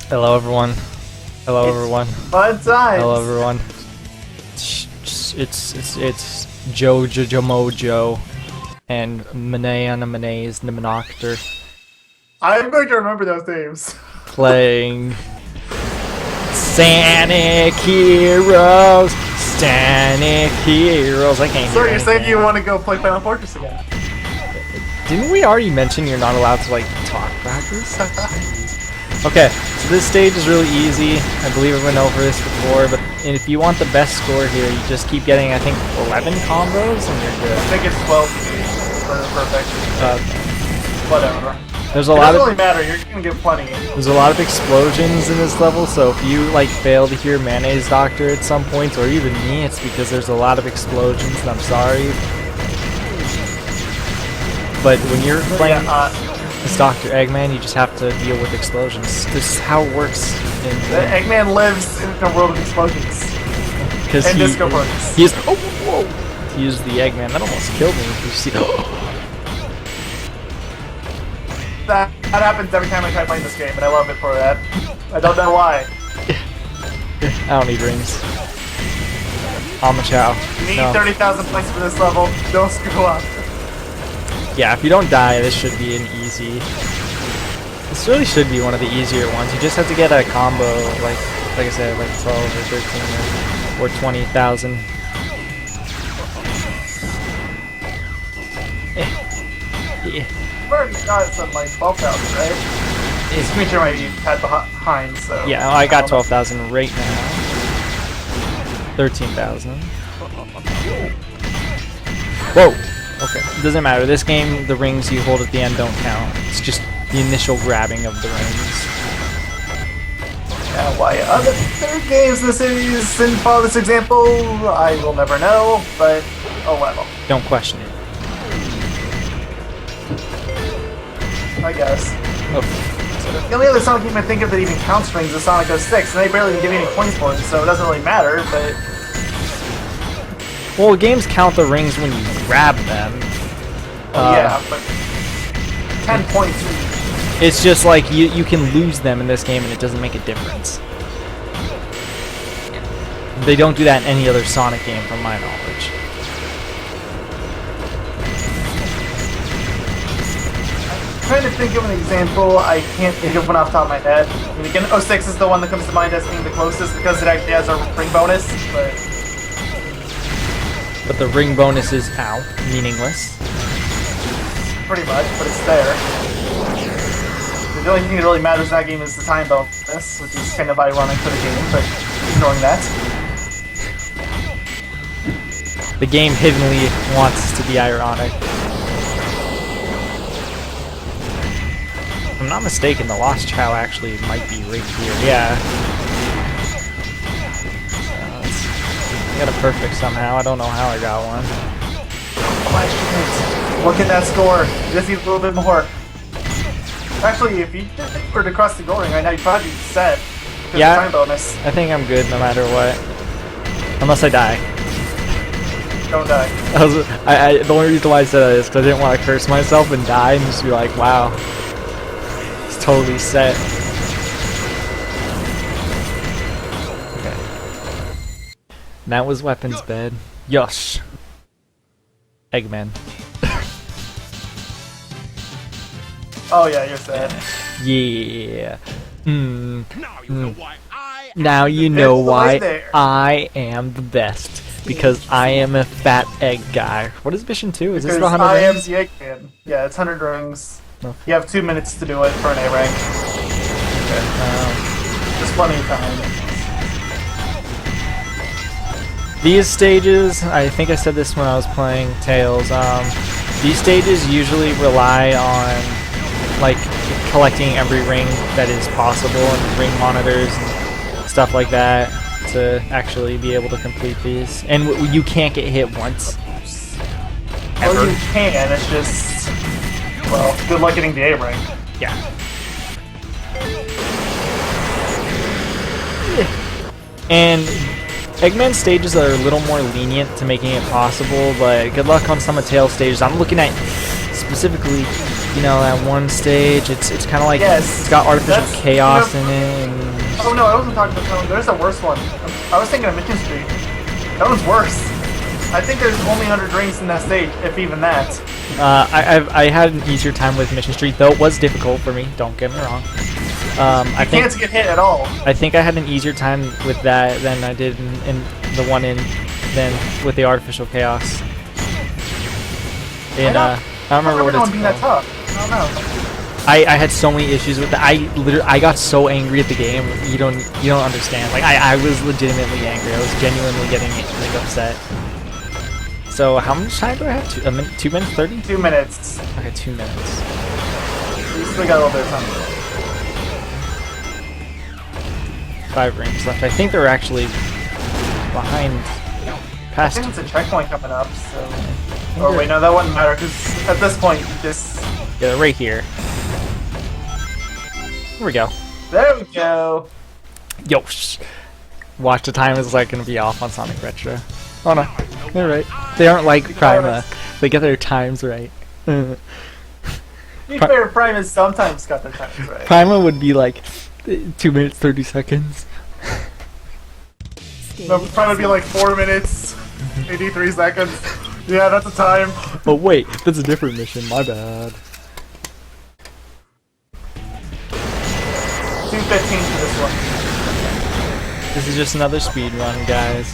Hello everyone. Hello everyone. Fun times. Hello everyone. It's Jojo and Mayonnaise Nimanoctor I'm going to remember those names. playing Sonic Heroes. Sonic Heroes. I can't So hear you're saying anything. you want to go play Final Fortress again? Didn't we already mention you're not allowed to like talk about this? Okay, so this stage is really easy. I believe I went over this before, but if you want the best score here, you just keep getting, I think, 11 combos and you're good. I think it's 12 for perfect. Whatever. There's a It lot doesn't of really matter, you're gonna get plenty. there's a lot of explosions in this level, so if you like fail to hear Mayonnaise Doctor at some point, or even me, it's because there's a lot of explosions, and I'm sorry. But when you're playing as Dr. Eggman, you just have to deal with explosions. This is how it works. Eggman lives in a world of explosions. Because And disco parties. He's He's the Eggman. That almost killed me. You see? That happens every time I try playing this game, and I love it for that. I don't know why. I don't need rings. I'm a chow. You need No. 30,000 points for this level. Don't screw up. Yeah, if you don't die, this should be an easy. This really should be one of the easier ones. You just have to get a combo, like I said, like 12 or 13 or 20,000. Yeah. I've already got some like 12,000, right? Just make sure you had behind, so. Yeah, I got 12,000 right now. 13,000. Whoa! Okay, it doesn't matter. This game, the rings you hold at the end don't count. It's just the initial grabbing of the rings. Yeah, why other games in the series didn't follow this example, I will never know, but oh well. Don't question it. I guess. Okay. The only other Sonic game I think of that even counts rings is Sonic 06, and they barely even give you any points for it, so it doesn't really matter, but. Well, games count the rings when you grab them. Yeah, but 10 points. It's just like you can lose them in this game and it doesn't make a difference. They don't do that in any other Sonic game from my knowledge. I'm trying to think of an example, I can't think of one off the top of my head. I mean, again, 06 is the one that comes to mind as being the closest because it actually has a ring bonus, But the ring bonus is, ow, meaningless. pretty much, but it's there. The only thing that really matters in that game is the time bonus, which is kind of ironic for the game, but ignoring that. The game hiddenly wants to be ironic. If I'm not mistaken, the Lost Chow actually might be right here. Yeah. I got a perfect somehow. I don't know how I got one. Look at that score. You just need a little bit more. Actually, if you were to cross the goal ring right now, you'd probably be set. Yeah. Time bonus. I think I'm good no matter what. Unless I die. Don't die. The only reason why I said that is because I didn't want to curse myself and die and just be like, wow. It's totally set. Okay. That was weapons bed. Yosh. Eggman. Oh yeah, you're set. Yeah. Now you know why I Now you know It's why right there. I am the best. Because I am a fat egg guy. What is mission 2? Is this the Because 100 I am rings? the Eggman. Yeah, it's 100 rings. Oh. You have 2 minutes to do it for an A rank. There's plenty of time. These stages, I think I said this when I was playing Tails, these stages usually rely on like collecting every ring that is possible and ring monitors and stuff like that to actually be able to complete these. And you can't get hit once. Well, Ever. you can, it's just... Well, good luck getting the A rank. Yeah. And Eggman stages are a little more lenient to making it possible, but good luck on some of Tails stages. I'm looking at specifically you know, that one stage. It's kind of like Yes, it's got artificial that's- chaos you know- in it. And Oh no, I wasn't talking about that one. There's a worse one. I was thinking of Mission Street. That one's worse. I think there's only 100 rings in that stage, if even that. I had an easier time with Mission Street, though it was difficult for me. Don't get me wrong. I think Can't get hit at all. I think I had an easier time with that than I did in the one than with the artificial chaos. In I don't remember what it's being that called. tough. I don't know. I had so many issues with that. I got so angry at the game. You don't understand. Like I was legitimately angry. I was genuinely getting like upset. So how much time do I have? 2 minutes 30? 2 minutes. Okay, 2 minutes. We still got a little bit of time. 5 rings left. I think they're actually behind. I Past. think it's a checkpoint coming up, so... Oh wait, no, that wouldn't matter, because at this point, you just... Yeah, they're right here. Here we go. There we go! Yosh. Watch, the time is like gonna be off on Sonic Retro. Oh no, they're right. They aren't like Prima. They get their times right. To be fair, Primus sometimes got their times right. Prima would be like 2 minutes 30 seconds. No, Prime would be like 4 minutes, 83 seconds. Yeah, that's a time. Oh wait, that's a different mission. My bad. 2:15 for this one. This is just another speed run, guys.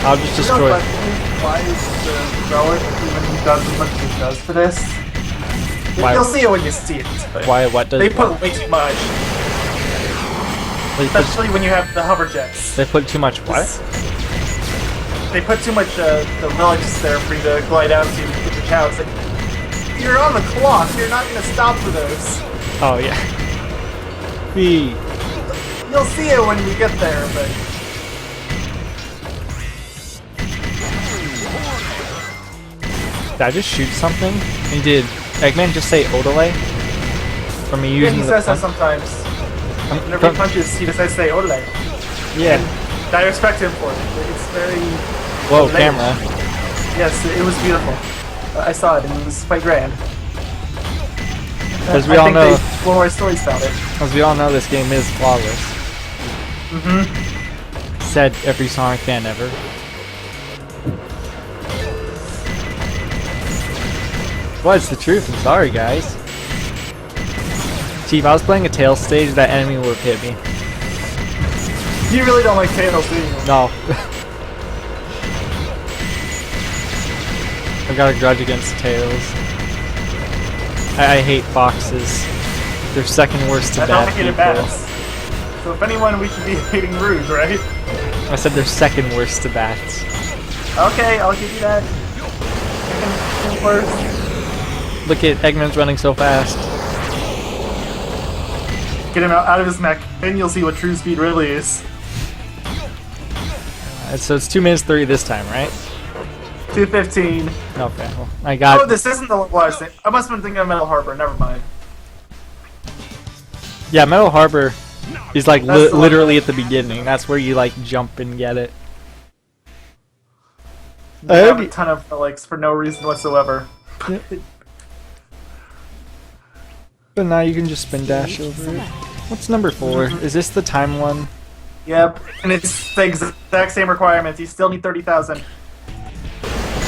I'll just destroy. Why is the relic even does as much as it does for this? Why? You'll see it when you see it. But Why? What does? they put way too much, They put, especially when you have the hover jets. they put too much what? They put too much the relics there for you to glide out to get your cow. It's like, you're on the clock. You're not gonna stop for those. Oh yeah. B. You'll see it when we get there, but. Did I just shoot something? And did Eggman just say Odele? For me Yeah, using he the says that punch? sometimes. Whenever he punches, he decides to say Odele. Yeah. I respect him for it. It's very... Whoa, Odele. camera. Yes, it was beautiful. I saw it, and it was quite grand. As we all know, they told more stories about it. as we all know, this game is flawless. Mm-hmm. Said every Sonic fan ever. Well, it's the truth. I'm sorry, guys. See, if I was playing a Tails stage, that enemy would have hit me. You really don't like Tails, do you? No. I got a grudge against Tails. I hate foxes. They're second worst to I bad don't hated people. bats. So if anyone, we should be hating Rouge, right? I said they're second worst to bats. Okay, I'll give you that. Second worst. Look at Eggman's running so fast. Get him out of his mech, then you'll see what true speed really is. So it's 2 minutes 30 this time, right? 2:15. Okay, well, I got. Oh, this isn't the localized thing. I must have been thinking of Metal Harbor. Never mind. Yeah, Metal Harbor is like That's the one. literally at the beginning. That's where you like jump and get it. I have a ton of likes for no reason whatsoever. But now you can just spin dash over it. What's number 4? Is this the time one? Yep, and it's the exact same requirements. You still need 30,000.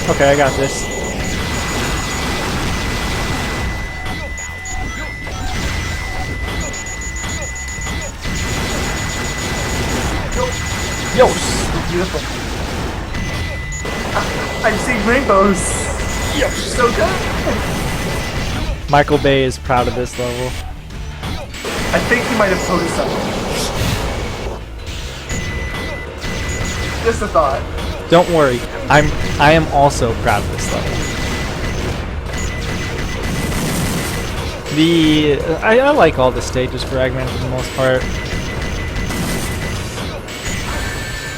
Okay, I got this. Yo! Beautiful. I'm seeing rainbows. Yep, so good. Michael Bay is proud of this level. I think he might have told you something. Just a thought. Don't worry, I am also proud of this level. I like all the stages for Eggman for the most part.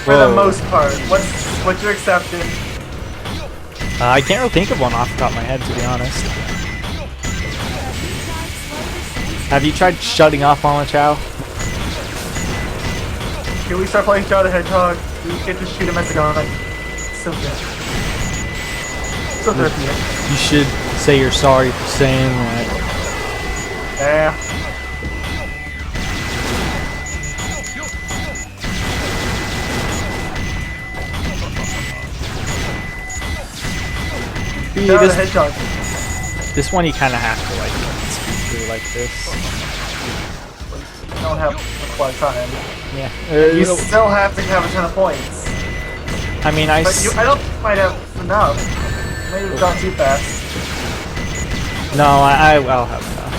For the Whoa. most part. What you're accepting. I can't really think of one off the top of my head, to be honest. Have you tried shutting off Mama Chow? Can we start playing Shadow the Hedgehog? We get to shoot him at the gun. So good. So therapeutic. You should say you're sorry for saying that. Yeah. See, Shout out to Hedgehog. this one you kind of have to like speed through like this. You don't have a lot of time. Yeah. You still have to have a ton of points. I mean, But I don't think you might have enough. Maybe you've gone too fast. No, I'll have enough.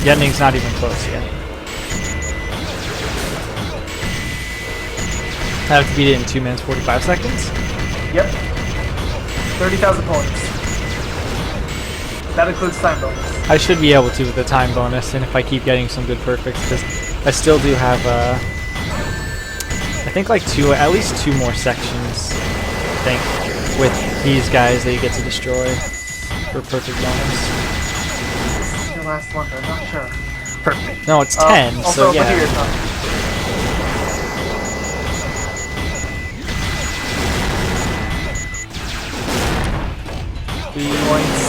The ending's not even close yet. I have to beat it in 2 minutes 45 seconds. Yep. 30,000 points. That includes time bonus. I should be able to with the time bonus, and if I keep getting some good perfects, because I still do have I think like at least two more sections, I think, with these guys that you get to destroy for perfect bonus. This is your last one, but I'm not sure. Perfect. No, it's 10, also, so yeah. Here's time. Points.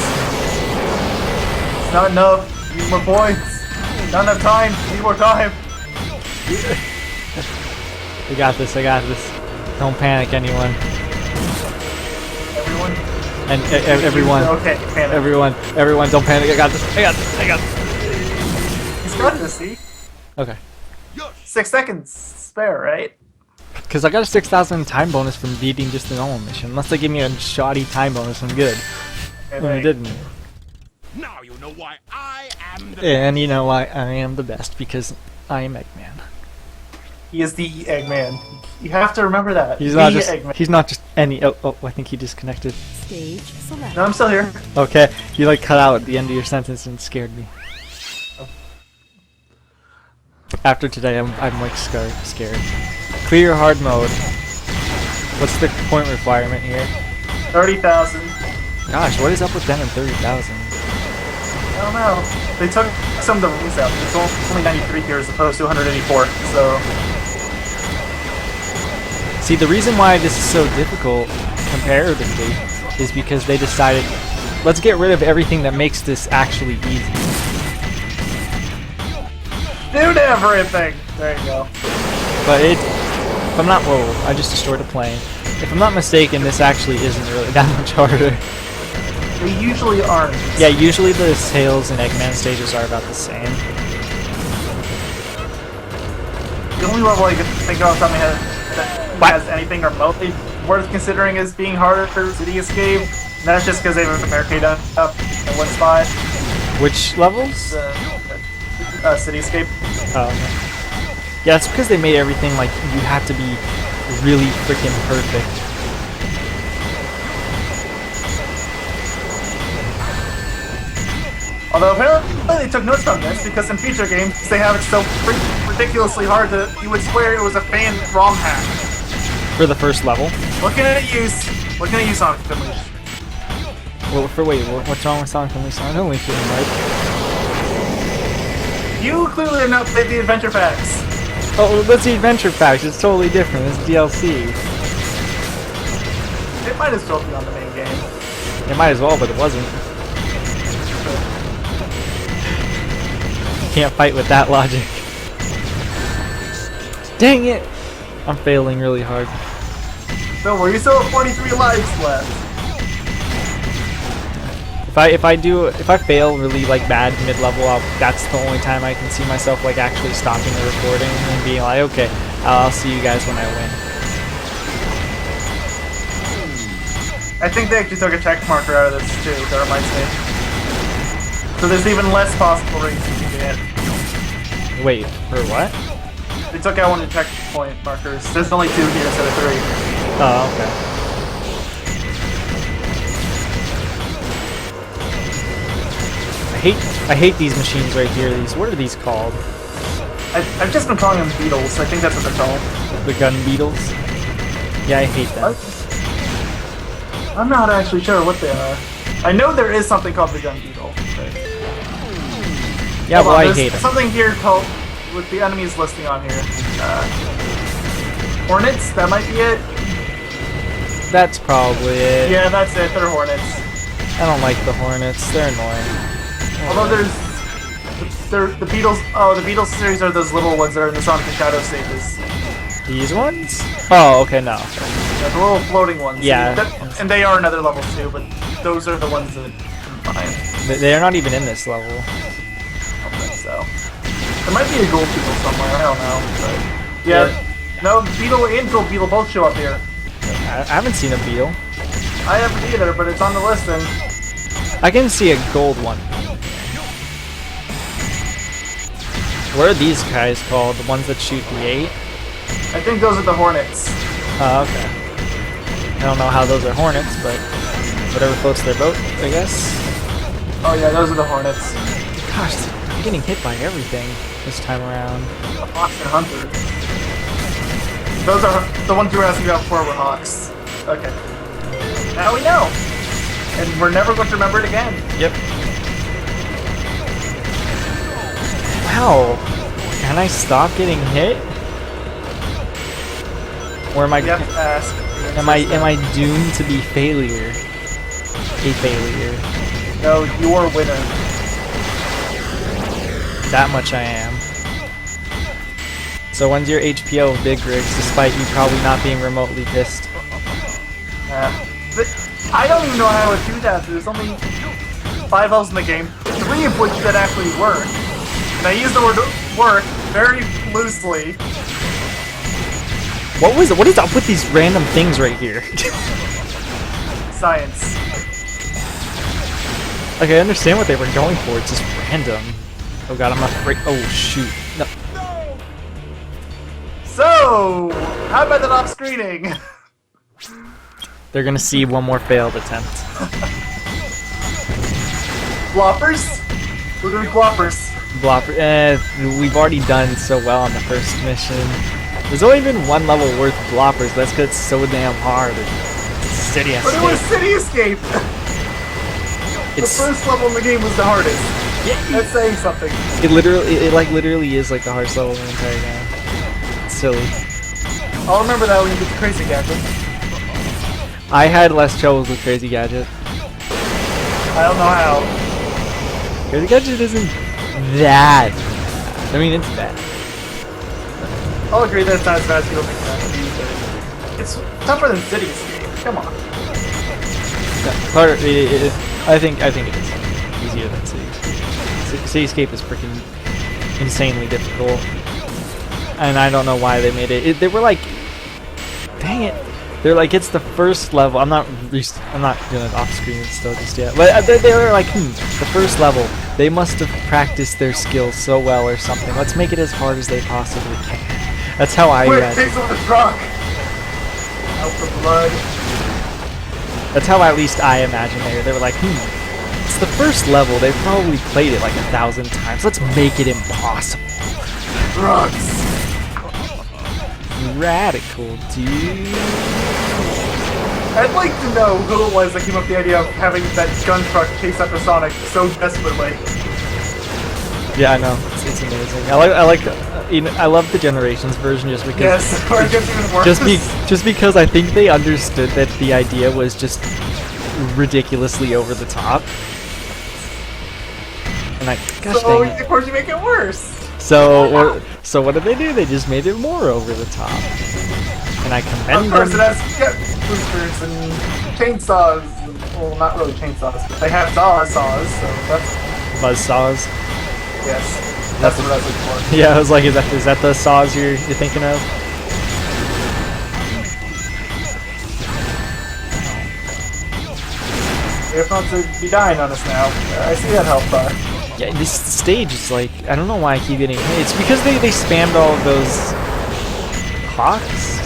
It's not enough. Need more points. Not enough time. Need more time. I got this, I got this. Don't panic, anyone. Everyone? And everyone. Okay, panic. Everyone, don't panic. I got this, I got this, I got this. He's got this, see? Okay. 6 seconds spare, right? Because I got a 6,000 time bonus from beating just the normal mission. Unless they give me a shoddy time bonus, I'm good. And I didn't. Now you know why I am the And you know why I am the best, because I am Eggman. He is the Eggman. You have to remember that. He's The not just Eggman. he's not just any oh, I think he disconnected. Stage select. No, I'm still here. Okay, you like cut out at the end of your sentence and scared me. After today I'm like scared. Clear hard mode. What's the point requirement here? 30,000. Gosh, what is up with them and 30,000? I don't know. They took some of the rings out. It's only 93 here as opposed to 184. So See, the reason why this is so difficult comparatively is because they decided, let's get rid of everything that makes this actually easy. dude, everything. There you go. But if I'm not, whoa, I just destroyed a plane. If I'm not mistaken, this actually isn't really that much harder. They usually aren't. Yeah, usually the Tails and Eggman stages are about the same. The only level I can think of off the top of my head that has anything remotely worth considering as being harder for City Escape. And that's just because they have a barricade up in one spot. Which levels? City Escape. Yeah, it's because they made everything like you have to be really freaking perfect. Although apparently they took notes from this because in future games they have it so ridiculously hard that you would swear it was a fan ROM hack. For the first level. Looking at you, Sonic Unleashed. Well, what's wrong with Sonic Unleashed? Sonic Unleashed isn't right. You clearly have not played the adventure packs. Oh, that's the adventure packs. It's totally different. It's DLC. It might as well be on the main game. It might as well, but it wasn't. Can't fight with that logic. Dang it! I'm failing really hard. Don't worry, you still have 43 lives left. If I fail really like bad mid-level, that's the only time I can see myself like actually stopping the recording and being like, okay, I'll see you guys when I win. I think they actually took a check marker out of this too, that reminds me. So there's even less possible rings you can get. Wait, for what? They took out one of the checkpoint markers. There's only 2 here instead of 3. Oh, okay. I hate these machines right here. What are these called? I've just been calling them beetles. I think that's what they're called. The gun beetles? Yeah, I hate them. I'm not actually sure what they are. I know there is something called the gun beetle. Yeah, well, I hate there's them. something here called, with the enemies listing on here. Hornets, that might be it. That's probably it. Yeah, that's it. They're Hornets. I don't like the Hornets. They're annoying. Although there's the Beatles. Oh, the Beatles series are those little ones that are in the Sonic and Shadow stages. These ones? Oh, okay, no. Yeah, the little floating ones. Yeah. And they are another level too, but those are the ones that combine. They are not even in this level. I don't think so. There might be a gold beetle somewhere. I don't know. But yeah. No, beetle and gold beetle both show up here. I haven't seen a beetle. I haven't either, but it's on the list and. I can see a gold one. What are these guys called? The ones that shoot the 8? I think those are the Hornets. Oh, okay. I don't know how those are Hornets, but whatever floats their boat, I guess. Oh yeah, those are the Hornets. Gosh, I'm getting hit by everything this time around. The Hawks and Hunter. Those are the ones you were asking about before were Hawks. Okay. Now we know. And we're never going to remember it again. Yep. Wow. Can I stop getting hit? Or am I? You have to ask. Am I doomed to be failure? A failure. No, you're a winner. That much I am. So when's your HPO of Big Rigs, despite you probably not being remotely pissed? But I don't even know how to do that. There's only 5 elves in the game, 3 of which that actually work. And I use the word work very loosely. What is up with these random things right here? Science. Like, I understand what they were going for, it's just random. Oh god, I'm afraid. Oh shoot. No. So, how about that off-screening? They're gonna see one more failed attempt. Floppers? We're doing floppers. Blopper. We've already done so well on the first mission. There's only been one level worth of bloppers, but that's because it's so damn hard. City Escape. But it was City Escape! The first level in the game was the hardest. Yeah, That's saying something. it literally is like the hardest level in the entire game. It's silly. I'll remember that when you get the Crazy Gadget. I had less troubles with Crazy Gadget. I don't know how. Crazy Gadget isn't that bad. I mean, it's bad. I'll agree that it's not as bad as people think that. It's tougher than City Escape. Come on. I think it is easier than City Escape. City Escape is freaking insanely difficult, and I don't know why they made it. They were like, dang it. They're like, it's the first level. I'm not doing it off screen still just yet. But they were like, the first level. They must have practiced their skills so well or something. Let's make it as hard as they possibly can. That's how I Quick, read take it. some of the truck! Out the blood. That's how at least I imagine they were like, it's the first level. They probably played it like 1,000 times. Let's make it impossible. Drugs! Radical, dude. I'd like to know who it was that came up with the idea of having that gun truck chase after Sonic so desperately. Yeah, I know. It's amazing. I love the Generations version just because. Yes, or it gets even worse. Just because I think they understood that the idea was just ridiculously over the top. And gosh so, dang it. of course you make it worse. So what did they do? They just made it more over the top. And I commend Of course them. it has jet boosters and chainsaws. Well, not really chainsaws, but they have saws, so that's... Buzzsaws. Yes, that's what I was looking for. Yeah, I was like, is that the saws you're thinking of? If not to be dying on us now. I see that health bar. Yeah, this stage is like, I don't know why I keep getting hit. It's because they spammed all of those hawks.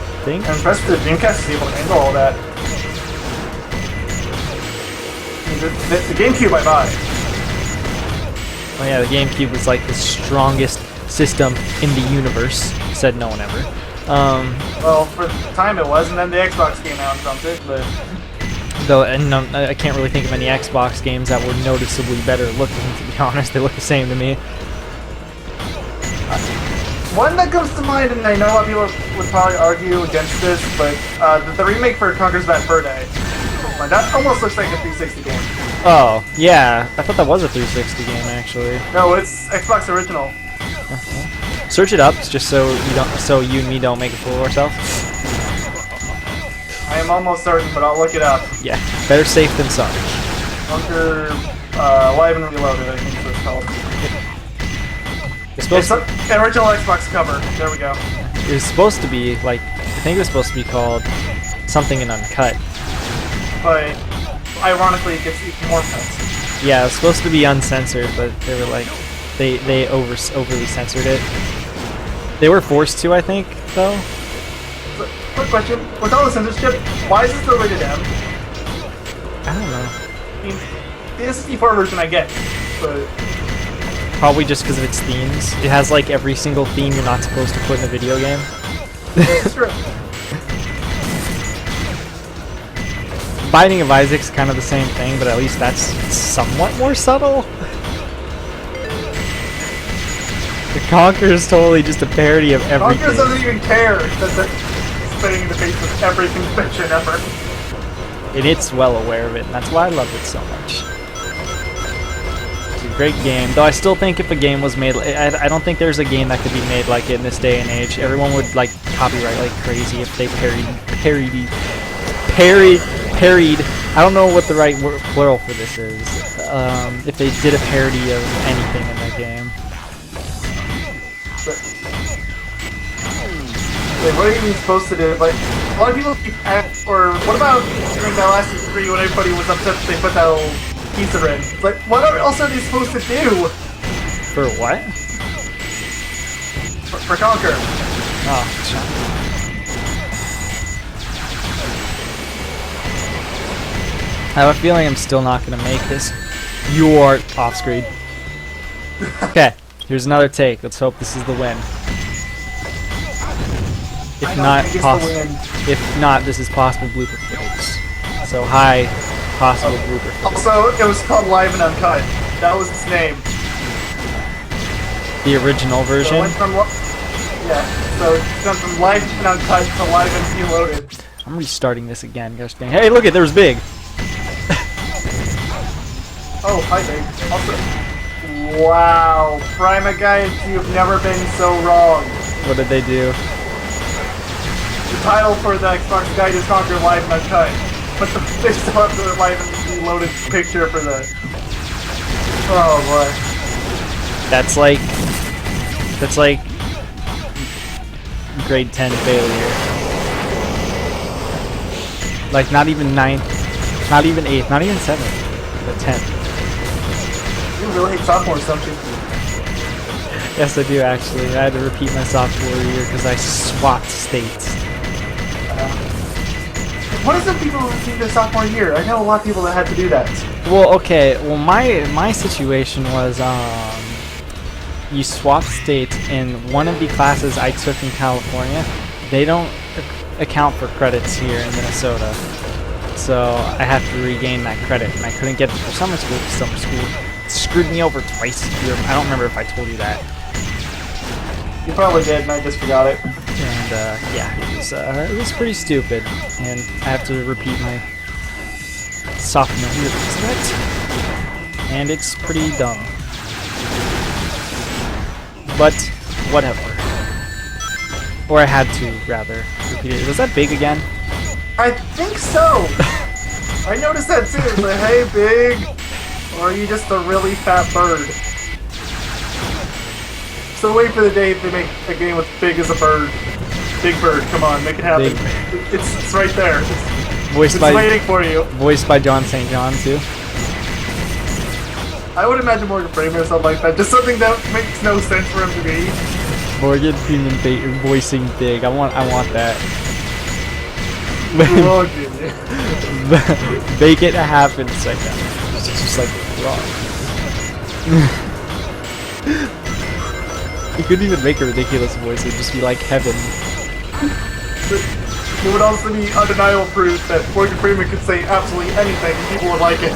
I think. I'm impressed with the Dreamcast is able to handle all that. The GameCube I bought. Oh yeah, the GameCube was like the strongest system in the universe. Said no one ever. Well, for the time it was, and then the Xbox came out and trumped it, but... Though, and I can't really think of any Xbox games that were noticeably better looking, to be honest. They look the same to me. One that comes to mind, and I know a lot of people would probably argue against this, but the remake for Conker's Bad Fur Day. That almost looks like a 360 game. Oh, yeah. I thought that was a 360 game, actually. No, it's Xbox original. Search it up, just so you and me don't make a fool of ourselves. I am almost certain, but I'll look it up. Yeah, better safe than sorry. Conker Live and Reloaded, I think is what it's called. It's It's an original Xbox cover. There we go. It was supposed to be, like, I think it was supposed to be called something in Uncut. But ironically, it gets even more cuts. Yeah, it was supposed to be uncensored, but they were like, they overly censored it. They were forced to, I think, though. So, quick question: with all the censorship, why is this still rated M? I don't know. I mean, the S64 version I get, but Probably just because of its themes. It has like every single theme you're not supposed to put in a video game. it's true. Binding of Isaac's kind of the same thing, but at least that's somewhat more subtle. The Conquer is totally just a parody of everything. Conker doesn't even care that they're spitting in the face of every convention ever. And it's well aware of it, and that's why I love it so much. It's a great game, though I still think if a game was made, I don't think there's a game that could be made like it in this day and age. Everyone would like copyright like crazy if they parried. I don't know what the right plural for this is. If they did a parody of anything in that game. Wait, what are you even supposed to do? Like, a lot of people keep or what about during that last E3 when everybody was upset that they put that little teaser in? It's like, what else are they supposed to do? For what? For Conker. Oh, I have a feeling I'm still not going to make this. You are off screen. Okay, here's another take. Let's hope this is the win. If not, this is possible blooper footage. So high possible blooper footage. Also, it was called Live and Uncut. That was its name. The original So it version. went from so it's gone from Live and Uncut to Live and Reloaded. I'm restarting this again. Gosh dang. Hey, look it, there was Big. Oh, hi, Big. Also, wow, Prima guys, you've never been so wrong. What did they do? The title for the Xbox Guide is Conker Live and Uncut, but they still have the Live and Reloaded picture for the. Oh boy. That's like grade 10 failure. Like not even 9th, not even 8th, not even 7th, but 10th. You really hate sophomores, don't you? Yes, I do actually. I had to repeat my sophomore year because I swapped states. What is it people repeat their sophomore year? I know a lot of people that had to do that. Well, okay. Well, my situation was you swap states, and one of the classes I took in California, they don't account for credits here in Minnesota. So I have to regain that credit, and I couldn't get it for summer school because summer school screwed me over twice. I don't remember if I told you that. You probably did, and I just forgot it. And yeah, it was pretty stupid, and I have to repeat my sophomore year because of it, and it's pretty dumb. But whatever. Or I had to rather repeat it. Was that Big again? I think so. I noticed that too. It's like, hey, Big, or are you just a really fat bird? So wait for the day they make a game with Big as a bird. Big Bird, come on, make it happen. It's right there. It's waiting for you. Voiced by John St. John too. I would imagine Morgan Freeman or something like that. Just something that makes no sense for him to be. Morgan Freeman voicing Big. I want that. Oh, Make it happen. It's like that. It's just like wrong. You couldn't even make a ridiculous voice. It'd just be like heaven. It would also be undeniable proof that Morgan Freeman could say absolutely anything and people would like it.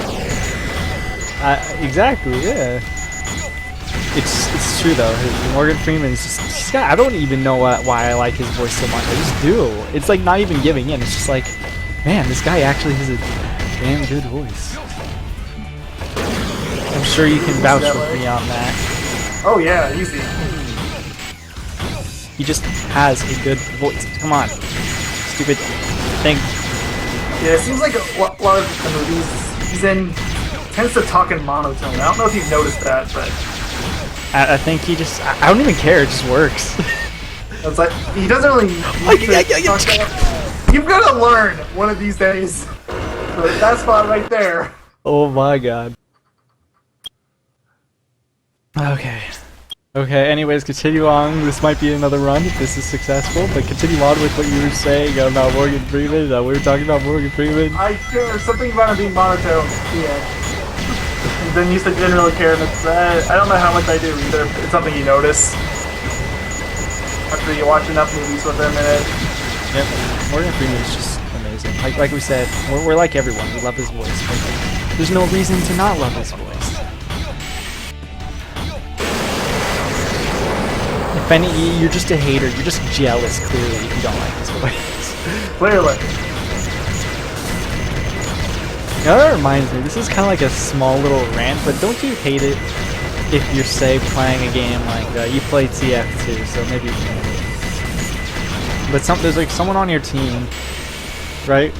Exactly, yeah. It's true though. Morgan Freeman's just I don't even know why I like his voice so much. I just do. It's like not even giving in. It's just like, man, this guy actually has a damn good voice. I'm sure you can vouch with me on that. Oh yeah, easy. He just has a good voice. Come on, stupid thing. Yeah, it seems like a lot of the movies he's in tends to talk in monotone. I don't know if you've noticed that, but I think he just I don't even care. It just works. it's like he doesn't really. You've got to learn one of these days. But that spot right there. Oh my god. Okay. Okay, anyways, continue on. This might be another run if this is successful, but continue on with what you were saying about Morgan Freeman. We were talking about Morgan Freeman. There's something about him being monotone. Yeah. And then you said you didn't really care, and it's, I don't know how much I do either. It's something you notice after you watch enough movies with him in it. Yep, Morgan Freeman is just amazing. Like we said, we're like everyone. We love his voice. But there's no reason to not love his voice. If any, you're just a hater. You're just jealous, clearly, if you don't like his voice. Clearly. You know, that reminds me, this is kind of like a small little rant, but don't you hate it if you're, say, playing a game like, you play TF2, so maybe you can. But there's like someone on your team, right?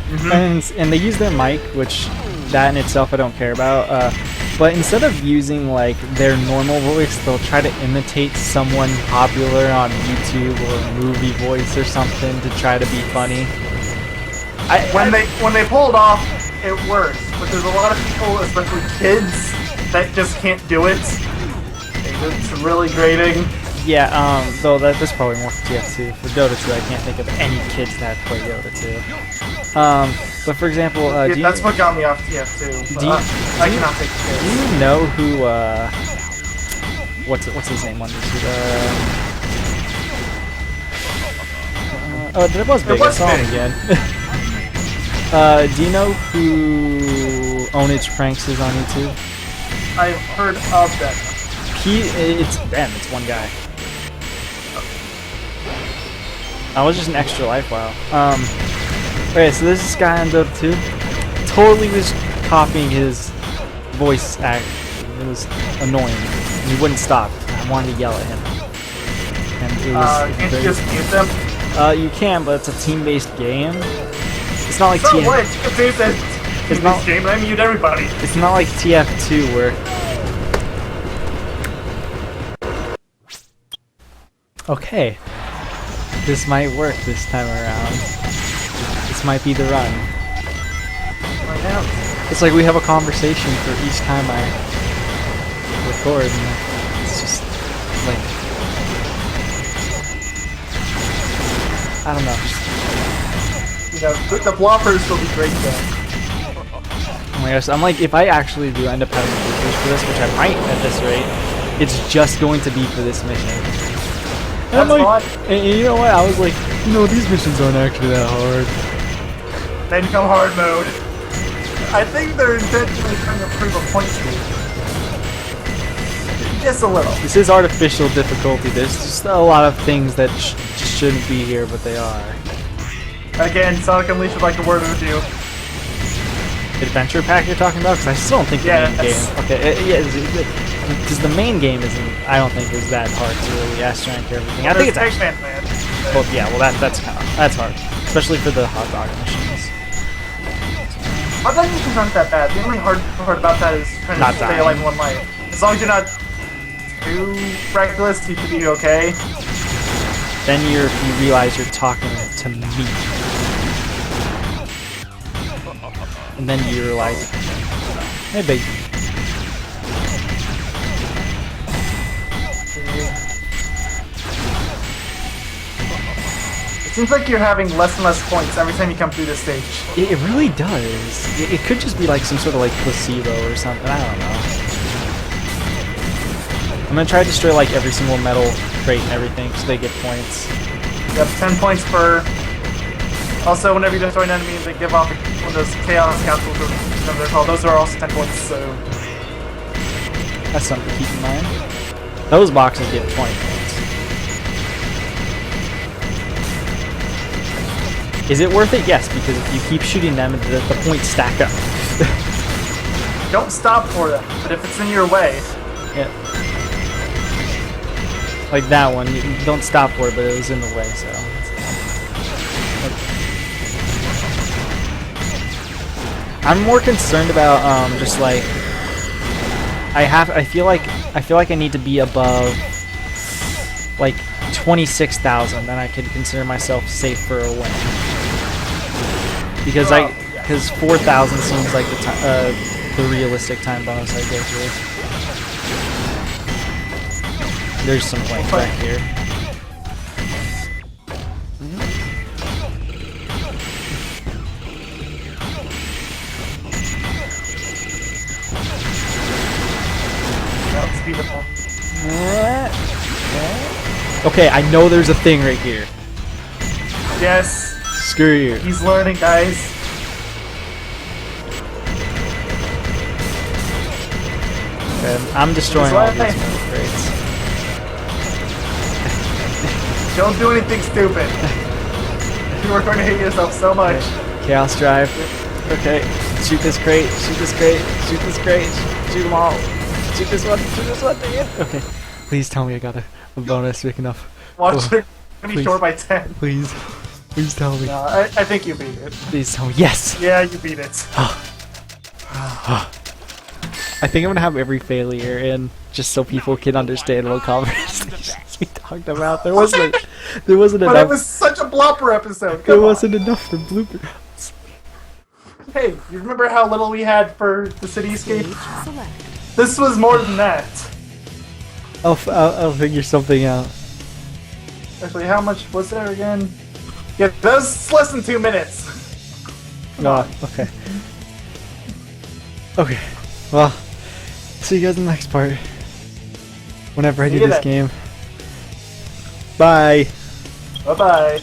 Mm-hmm. And they use their mic, which that in itself I don't care about, but instead of using like their normal voice, they'll try to imitate someone popular on YouTube or a movie voice or something to try to be funny. When they pull it off, it works. But there's a lot of people, especially kids, that just can't do it. It's really grating. Yeah, though that's probably more for TF2. For Dota 2, I can't think of any kids that play Dota 2. But for example, that's what got me off TF2. I cannot take kids. Do you know who, what's his name on YouTube? Oh, that was big. I saw him again. Do you know who Onage Pranks is on YouTube? I've heard of that. It's one guy. I was just an extra life, wow. Okay, so this guy on Dota 2 totally was copying his voice act. It was annoying. And he wouldn't stop. I wanted to yell at him. And it was can't you just mute them? You can, but it's a team-based game. It's not like so what? It's not game. I mute everybody. It's not like TF2 where. Okay, this might work this time around. This might be the run. Find out. It's like we have a conversation for each time I record, and it's just like I don't know. You know, the bloppers will be great though. Oh my gosh, I'm like, if I actually do end up having bloopers for this, which I might at this rate, it's just going to be for this mission. That's like, and you know what? I was like, these missions aren't actually that hard. They become hard mode. I think they're intentionally trying to prove a point to you. Just a little. This is artificial difficulty. There's just a lot of things that just shouldn't be here, but they are. Again, Sonic Unleashed would like a word with you. Adventure pack you're talking about? Because I still don't think the main game. Okay, because the main game isn't. I don't think is that hard to really S-rank everything. I think it's actually. Eggman, man. Well, yeah. Well, that's hard, especially for the hot dog missions. Hot dog missions aren't that bad. The only hard part about that is trying to stay alive in one life. As long as you're not too reckless, you should be okay. Then you realize you're talking to me. And then you're like, hey, baby. It seems like you're having less and less points every time you come through this stage. It really does. It could just be like some sort of like placebo or something. I don't know. I'm gonna try to destroy like every single metal crate and everything so they get points. You have 10 points per. Also, whenever you destroy an enemy, they give off one of those chaos capsules, or whatever they're called. Those are also 10 points, so. That's something to keep in mind. Those boxes get 20 points. Is it worth it? Yes, because if you keep shooting them, the points stack up. Don't stop for them, but if it's in your way, Yeah. Like that one, you don't stop for it, but it was in the way, so. I'm more concerned about just like I feel like I need to be above like 26,000, then I could consider myself safe for a win. Because 4,000 seems like the realistic time bonus I go through. There's some points back here. that's beautiful. Okay, I know there's a thing right here. Yes, Screw you. he's learning, guys. Okay, I'm destroying all these Right. milk crates. Don't do anything stupid. You are going to hate yourself so much. Chaos drive. Okay, shoot this crate, shoot this crate, shoot this crate, shoot them all. Shoot this one, dang it. Okay, please tell me I got a bonus big enough. Watch Oh, it. Be please. short by 10. Please tell me. No, I think you beat it. Please tell me. Yes! Yeah, you beat it. I think I'm gonna have every failure in just so people can understand what conversations we talked about. There wasn't But it enough. was such a blopper episode. There Come on. wasn't enough for bloopers. Hey, you remember how little we had for the cityscape? Select. This was more than that. I'll figure something out. Actually, how much was there again? Yeah, that was less than 2 minutes. Oh, okay. Okay. Well, see you guys in the next part. Whenever I do See you this then. game. Bye. Bye-bye.